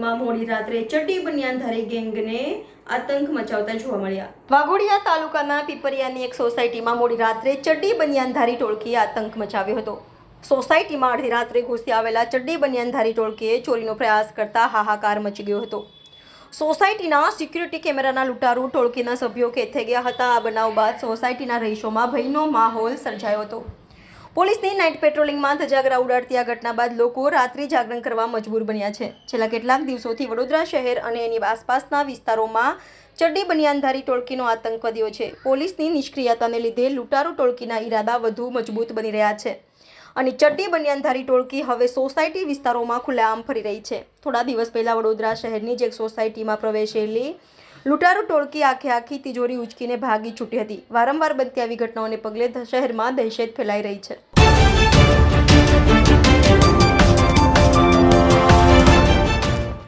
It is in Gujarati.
સોસાયટીમાં મોડી રાત્રે ચડ્ડી બનિયાનધારી ગેંગને આતંક મચાવતા જોવા મળ્યા। વાઘોડિયા તાલુકાના પીપરિયાની એક સોસાયટીમાં મોડી રાત્રે ચડ્ડી બનિયાનધારી ટોળકીએ આતંક મચાવ્યો હતો। સોસાયટીમાં અડધી રાત્રે ઘૂસી આવેલા ચડ્ડી બનિયાનધારી ટોળકીએ ચોરીનો પ્રયાસ કરતા હાહાકાર મચી ગયો હતો। સોસાયટીના સિક્યુરિટી કેમેરાના લૂંટારૂ ટોળકીના સભ્યો કેદ થઈ ગયા હતા। આ બનાવ બાદ સોસાયટીના રહીશોમાં ભયનો માહોલ સર્જાયો હતો। પોલીસની નાઇટ પેટ્રોલિંગમાં ધજાગરા ઉડાડતી આ ઘટના બાદ લોકો રાત્રિ જાગરણ કરવા મજબૂર બન્યા છે। છેલ્લા કેટલાક દિવસોથી વડોદરા શહેર અને એની આસપાસના વિસ્તારોમાં ચડ્ડી બનિયાનધારી ટોળકીનો આતંક વધ્યો છે। પોલીસની નિષ્ક્રિયતાને લીધે લૂંટારૂ ટોળકીના ઈરાદા વધુ મજબૂત બની રહ્યા છે અને ચડ્ડી બનિયાનધારી ટોળકી હવે સોસાયટી વિસ્તારોમાં ખુલ્લેઆમ ફરી રહી છે। થોડા દિવસ પહેલા વડોદરા શહેરની જ એક સોસાયટીમાં પ્રવેશેલી લૂંટારૂ ટોળકી આખી તિજોરી ઉંચકીને ભાગી છૂટી હતી। વારંવાર બનતી આવી ઘટનાઓને પગલે શહેરમાં દહેશત ફેલાઈ રહી છે।